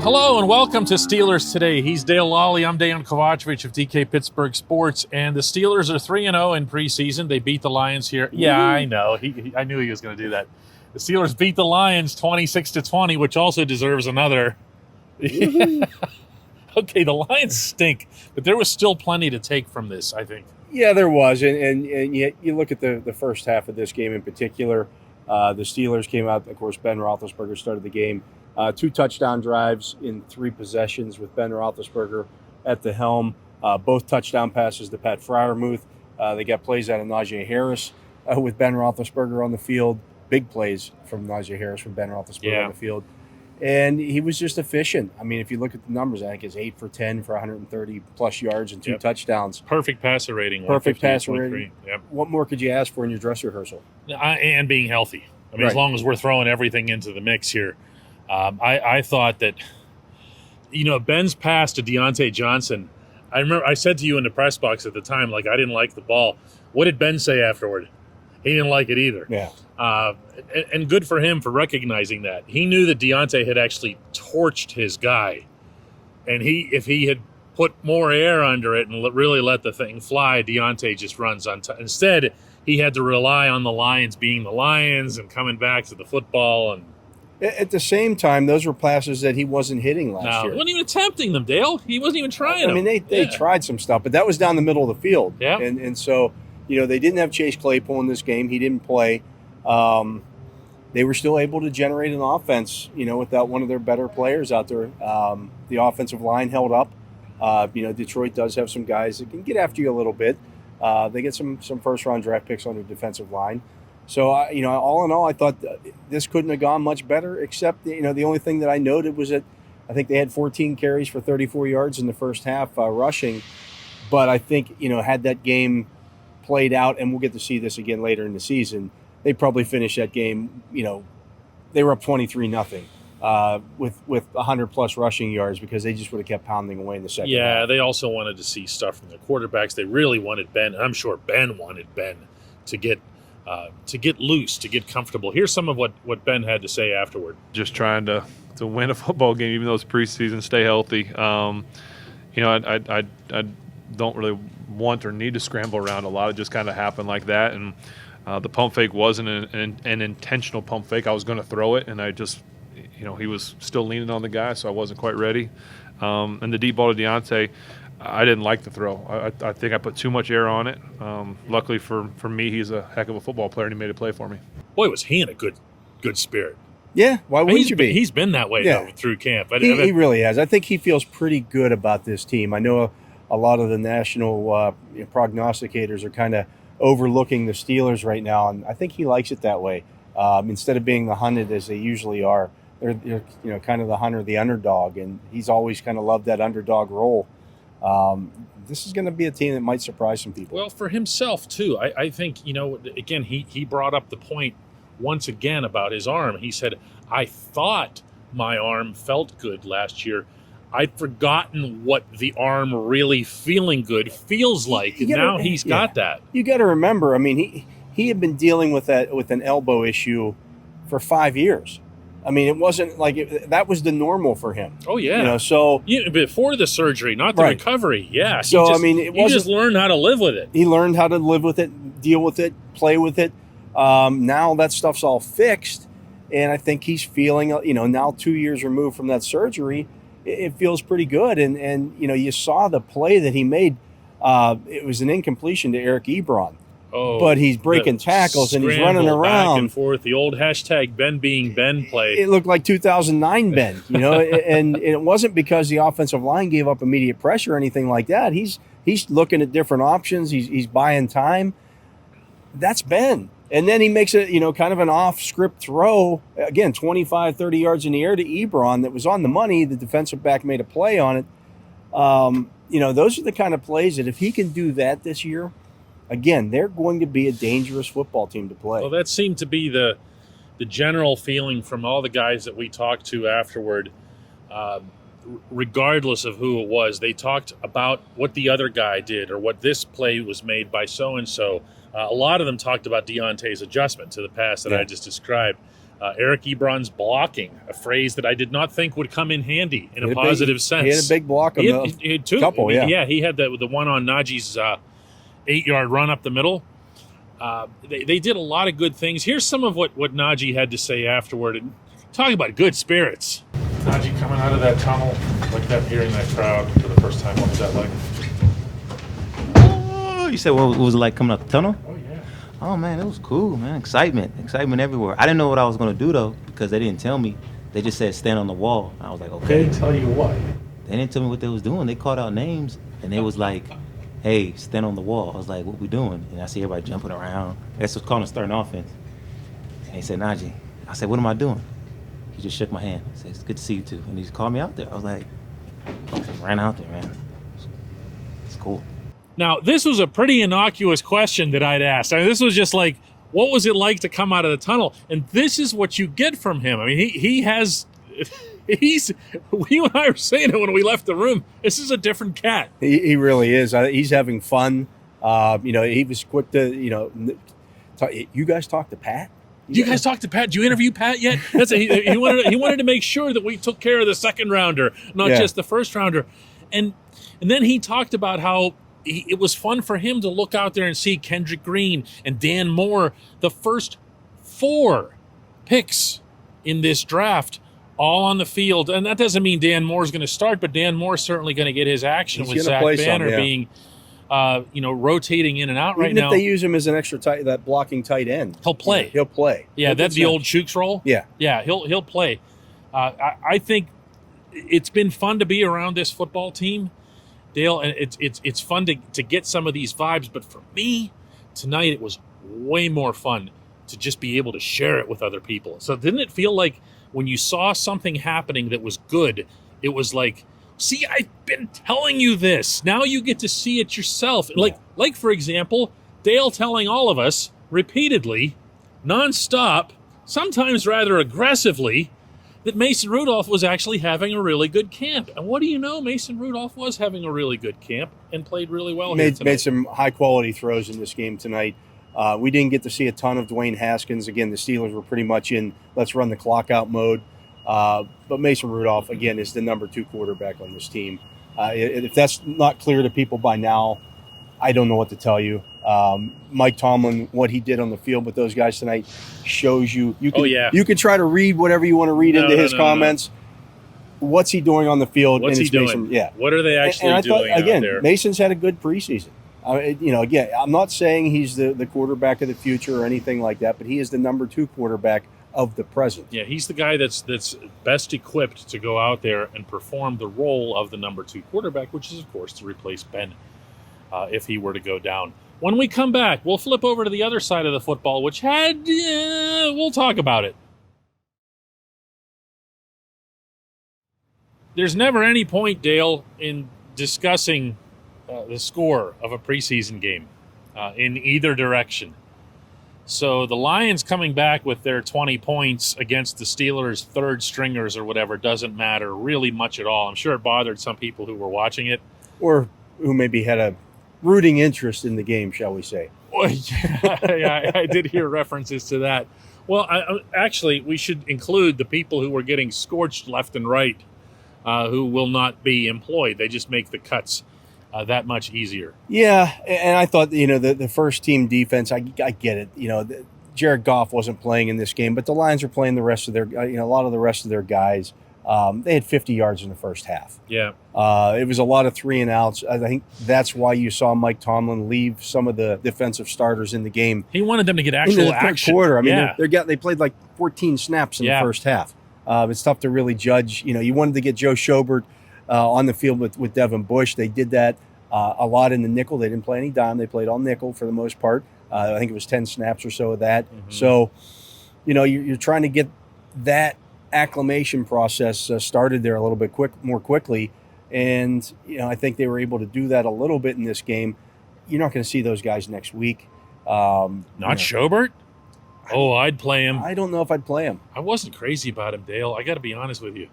Hello and welcome to Steelers Today. He's Dale Lolley. I'm Dejan Kovacevic of DK Pittsburgh Sports. And the Steelers are 3-0 in preseason. They beat the Lions here. Yeah, I know. I knew he was going to do that. The Steelers beat the Lions 26-20, which also deserves another. Okay, the Lions stink, but there was still plenty to take from this, I think. Yeah, there was. And you look at the first half of this game in particular. The Steelers came out, of course, Ben Roethlisberger started the game. 2 touchdown drives in 3 possessions with Ben Roethlisberger at the helm. Both touchdown passes to Pat Freiermuth. They got plays out of Najee Harris with Ben Roethlisberger on the field. Big plays from Najee Harris from Ben Roethlisberger on the field. And he was just efficient. I mean, if you look at the numbers, I think it's 8 for 10 for 130-plus yards and 2 touchdowns. Perfect passer rating. Perfect passer rating. Yep. What more could you ask for in your dress rehearsal? And being healthy. I mean, as long as we're throwing everything into the mix here. I thought that, Ben's pass to Deontay Johnson, I remember I said to you in the press box at the time, I didn't like the ball. What did Ben say afterward? He didn't like it either. Yeah. And good for him for recognizing that. He knew that Deontay had actually torched his guy. And if he had put more air under it and really let the thing fly, Deontay just runs on top. Instead, he had to rely on the Lions being the Lions and coming back to the football. And at the same time, those were passes that he wasn't hitting last year. He wasn't even attempting them, Dale. He wasn't even trying them. I mean, they tried some stuff, but that was down the middle of the field. Yeah. And so, they didn't have Chase Claypool in this game. He didn't play. They were still able to generate an offense, without one of their better players out there. The offensive line held up. Detroit does have some guys that can get after you a little bit. They get some first-round draft picks on their defensive line. So, all in all, I thought this couldn't have gone much better, except, the only thing that I noted was that I think they had 14 carries for 34 yards in the first half rushing. But I think, had that game played out, and we'll get to see this again later in the season, they probably finished that game, they were up 23-0 with 100-plus rushing yards because they just would have kept pounding away in the second half. Yeah, they also wanted to see stuff from the quarterbacks. They really wanted Ben. I'm sure Ben wanted Ben to get loose, to get comfortable. Here's some of what Ben had to say afterward. Just trying to win a football game, even though it's preseason, stay healthy. I don't really want or need to scramble around a lot. It just kind of happened like that. And the pump fake wasn't an intentional pump fake. I was going to throw it, and I just, he was still leaning on the guy, so I wasn't quite ready. And the deep ball to Deontay, I didn't like the throw. I think I put too much air on it. Luckily for me, he's a heck of a football player, and he made a play for me. Boy, was he in a good spirit. Yeah, why wouldn't you be? He's been that way though, through camp. He really has. I think he feels pretty good about this team. I know a lot of the national prognosticators are kind of overlooking the Steelers right now, and I think he likes it that way. Instead of being the hunted as they usually are, they're kind of the hunter, the underdog, and he's always kind of loved that underdog role. This is going to be a team that might surprise some people. Well, for himself, too. I think, again, he brought up the point once again about his arm. He said, I thought my arm felt good last year. I'd forgotten what the arm really feeling good feels like. And now he's got that. You got to remember, I mean, he had been dealing with an elbow issue for 5 years. I mean, it wasn't like that was the normal for him. Oh, yeah. So before the surgery, not the recovery. Yeah. So, he just learned how to live with it. He learned how to live with it, deal with it, play with it. Now that stuff's all fixed. And I think he's feeling, now 2 years removed from that surgery, it feels pretty good. And you saw the play that he made. It was an incompletion to Eric Ebron. Oh, but he's breaking tackles and he's running around back and forth. The old hashtag Ben being Ben play. It looked like 2009 Ben, and it wasn't because the offensive line gave up immediate pressure or anything like that. He's looking at different options. He's buying time. That's Ben. And then he makes a, kind of an off-script throw, again, 25, 30 yards in the air to Ebron that was on the money. The defensive back made a play on it. Those are the kind of plays that if he can do that this year, again, they're going to be a dangerous football team to play. Well, that seemed to be the general feeling from all the guys that we talked to afterward. Regardless of who it was, they talked about what the other guy did or what this play was made by so-and-so. A lot of them talked about Deontay's adjustment to the pass that I just described. Eric Ebron's blocking, a phrase that I did not think would come in handy in a He had positive sense. He had a big block on He had two. couple, Yeah, he had the one on Najee's 8-yard run up the middle. They did a lot of good things. Here's some of what Najee had to say afterward. And talking about good spirits. Najee coming out of that tunnel, like that, hearing that crowd for the first time. What was that like? Oh, you said what was it like coming out the tunnel? Oh, yeah. Oh, man, it was cool, man. Excitement everywhere. I didn't know what I was going to do, though, because they didn't tell me. They just said stand on the wall. I was like, okay. They didn't tell you what? They didn't tell me what they was doing. They called out names, and they was like, hey, stand on the wall. I was like, what we doing? And I see everybody jumping around. That's what's calling starting offense. And he said, Najee. I said, what am I doing? He just shook my hand. He said, it's good to see you, too. And he just called me out there. I was like, I ran out there, man. It's cool. Now, this was a pretty innocuous question that I'd asked. I mean, this was just like, what was it like to come out of the tunnel? And this is what you get from him. I mean, he has, you and I were saying it when we left the room. This is a different cat. He really is. He's having fun. He was quick to, you guys talk to Pat? You guys talked to Pat? Did you interview Pat yet? He wanted to make sure that we took care of the second rounder, not just the first rounder. And then he talked about how it was fun for him to look out there and see Kendrick Green and Dan Moore, the first 4 picks in this draft, all on the field. And that doesn't mean Dan Moore's going to start, but Dan Moore's certainly going to get his action with Zach Banner being, rotating in and out right now. Even if they use him as an extra tight, that blocking tight end, he'll play. He'll play. Yeah, that's the old Chooks role. Yeah, he'll play. I think it's been fun to be around this football team, Dale, and it's fun to get some of these vibes. But for me, tonight it was way more fun to just be able to share it with other people. So didn't it feel like when you saw something happening that was good, it was like, see, I've been telling you this. Now you get to see it yourself. Like for example, Dale telling all of us repeatedly, nonstop, sometimes rather aggressively, that Mason Rudolph was actually having a really good camp. And what do you know? Mason Rudolph was having a really good camp and played really well here tonight. Made some high-quality throws in this game tonight. We didn't get to see a ton of Dwayne Haskins. Again, the Steelers were pretty much in let's run the clock out mode. But Mason Rudolph, again, is the number 2 quarterback on this team. If that's not clear to people by now, I don't know what to tell you. Mike Tomlin, what he did on the field with those guys tonight shows you. You can try to read whatever you want to read into his comments. No. What's he doing on the field? What's he doing? Mason, What are they actually doing out there? Mason's had a good preseason. Again, I'm not saying he's the quarterback of the future or anything like that, but he is the number 2 quarterback of the present. Yeah, he's the guy that's best equipped to go out there and perform the role of the number 2 quarterback, which is, of course, to replace Ben if he were to go down. When we come back, we'll flip over to the other side of the football, which we'll talk about it. There's never any point, Dale, in discussing the score of a preseason game in either direction. So the Lions coming back with their 20 points against the Steelers' third stringers or whatever doesn't matter really much at all. I'm sure it bothered some people who were watching it. Or who maybe had a rooting interest in the game, shall we say. Well, yeah, I did hear references to that. Well, actually, we should include the people who were getting scorched left and right, who will not be employed. They just make the cuts that much easier. Yeah, and I thought, the first team defense, I get it. Jared Goff wasn't playing in this game, but the Lions were playing the rest of their, a lot of the rest of their guys. They had 50 yards in the first half. Yeah. It was a lot of 3 and outs. I think that's why you saw Mike Tomlin leave some of the defensive starters in the game. He wanted them to get actual action. Quarter. I mean, they played like 14 snaps in the first half. It's tough to really judge. You wanted to get Joe Schobert on the field with Devin Bush. They did that a lot in the nickel. They didn't play any dime. They played all nickel for the most part. I think it was 10 snaps or so of that. Mm-hmm. So, you're trying to get that acclimation process started there a little bit more quickly. And, I think they were able to do that a little bit in this game. You're not going to see those guys next week. Schobert? Oh, I'd play him. I don't know if I'd play him. I wasn't crazy about him, Dale. I got to be honest with you.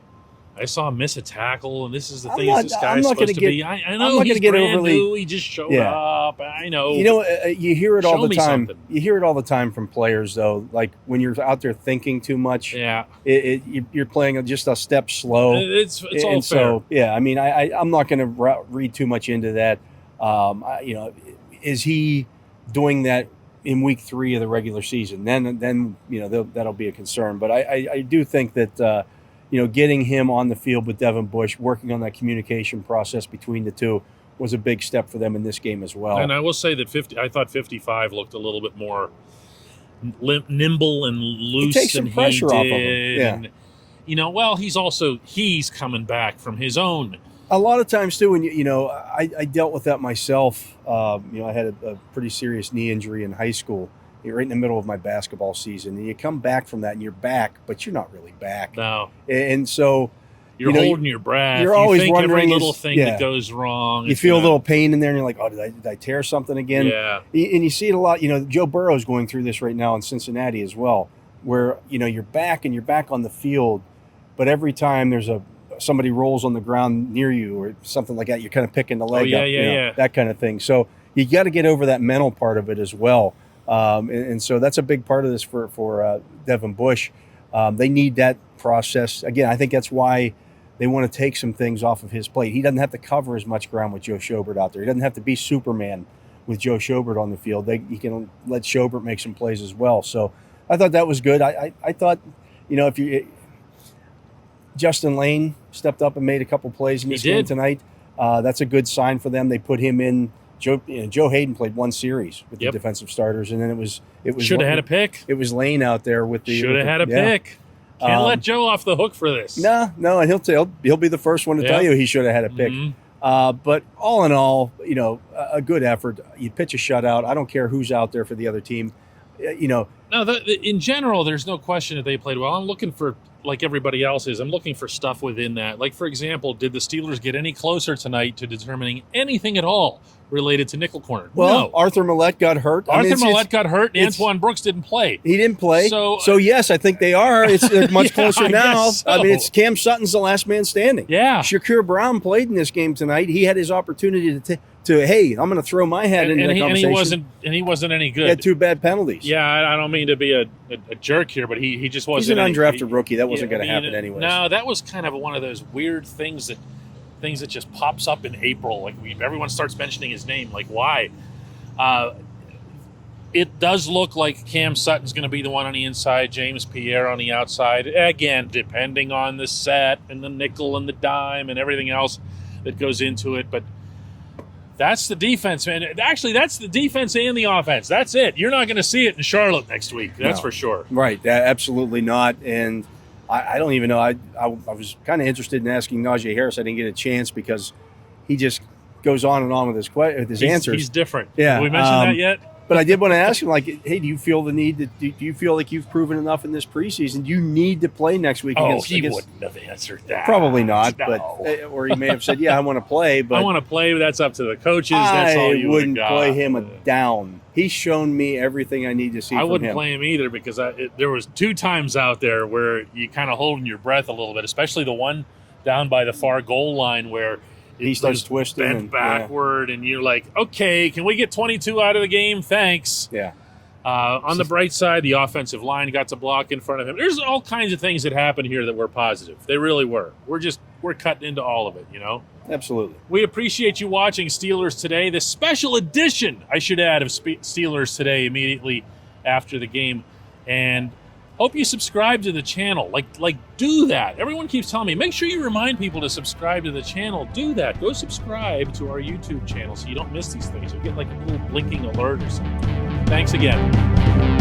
I saw him miss a tackle, and this is the I'm thing. not- this I'm guy's not supposed gonna to get- be. I I'm know not he's gonna get brand overly- new. He just showed Yeah. up. I know. You know, you hear it all Show the me time. something. You hear it all the time from players, though. Like when you're out there thinking too much, Yeah, you're playing just a step slow. it's all And fair. so, yeah, I mean, I'm not going to read too much into that. You know, is he doing that in week 3 of the regular season? Then you know that'll be a concern. But I do think that you know, getting him on the field with Devin Bush, working on that communication process between the two, was a big step for them in this game as well. And I will say that I thought 55 looked a little bit more nimble and loose takes some than pressure he off of him. did. Yeah. And, you know, well, he's coming back from his own. A lot of times too, when you know, I dealt with that myself. You know, I had a pretty serious knee injury in high school, right in the middle of my basketball season, and you come back from that and you're back, but you're not really back. No, And so you're you know, holding your breath. you're You always think every wondering little is- thing yeah. that goes wrong. you is feel a gonna- little pain in there, and you're like, oh, did I tear something again? Yeah, And you see it a lot. You know, Joe Burrow's going through this right now in Cincinnati as well, where you know you're back on the field, but every time there's somebody rolls on the ground near you or something like that, you're kind of picking the leg yeah, up, yeah, you know, yeah. that kind of thing. So you got to get over that mental part of it as well, and so that's a big part of this for Devin Bush. They need that process again. I think that's why they want to take some things off of his plate. He doesn't have to cover as much ground with Joe Schobert out there. He doesn't have to be Superman with Joe Schobert on the field. He can let Schobert make some plays as well. So I thought that was good. I thought, you know, Justin Lane stepped up and made a couple plays in this game tonight. That's a good sign for them. They put him in. Joe Hayden played one series with the defensive starters, and then it was should have had a pick. It was Lane out there with the Should have had a pick. Can't let Joe off the hook for this. No, and he'll be the first one to tell you he should have had a pick. Mhm. But all in all, you know, a good effort. You pitch a shutout. I don't care who's out there for the other team. You know, No, in general, there's no question that they played well. I'm looking for, like everybody else is, I'm looking for stuff within that. Like, for example, did the Steelers get any closer tonight to determining anything at all related to nickel corner? well, no. Arthur Millette got hurt. I mean, Arthur Millette got hurt, and it's- Antoine Brooks didn't play. He didn't play. So yes, I think they are. They're much Yeah, closer I now. guess so. I mean, it's Cam Sutton's the last man standing. Yeah. Shakur Brown played in this game tonight. He had his opportunity to hey, I'm going to throw my hat into the conversation. And he wasn't any good. He had 2 bad penalties. Yeah, I don't mean to be a jerk here, but he just He's wasn't. an undrafted rookie. That wasn't Yeah, going to happen anyways. No, that was kind of one of those weird things that just pops up in April. Like everyone starts mentioning his name. Like why? It does look like Cam Sutton's going to be the one on the inside, James Pierre on the outside. Again, depending on the set and the nickel and the dime and everything else that goes into it. But that's the defense, man. Actually, that's the defense and the offense. That's it. You're not going to see it in Charlotte next week. That's No. for sure. Right, absolutely not. And I don't even know. I was kind of interested in asking Najee Harris. I didn't get a chance because he just goes on and on with his answers. He's different. Yeah, Have we mentioned that yet? But I did want to ask him, like, hey, do you feel the need? Do you feel like you've proven enough in this preseason? You need to play next week. Oh, against, he wouldn't have answered that. Probably not. No. But or he may have said, yeah, I want to play. But I want to play. That's up to the coaches. That's all you wouldn't got. play him down. He's shown me everything I need to see I from wouldn't him. play him either because there was 2 times out there where you kind of holding your breath a little bit, especially the one down by the far goal line where He starts was twisting bent and- backward, and you're like, okay, can we get 22 out of the game? Thanks. Yeah. On the bright side, the offensive line got to block in front of him. There's all kinds of things that happened here that were positive. They really were. We're cutting into all of it, you know? Absolutely. We appreciate you watching Steelers Today, the special edition, I should add, of Steelers Today immediately after the game. And hope you subscribe to the channel. Like do that. Everyone keeps telling me, make sure you remind people to subscribe to the channel. Do that. Go subscribe to our YouTube channel so you don't miss these things. You get like a little blinking alert or something. Thanks again.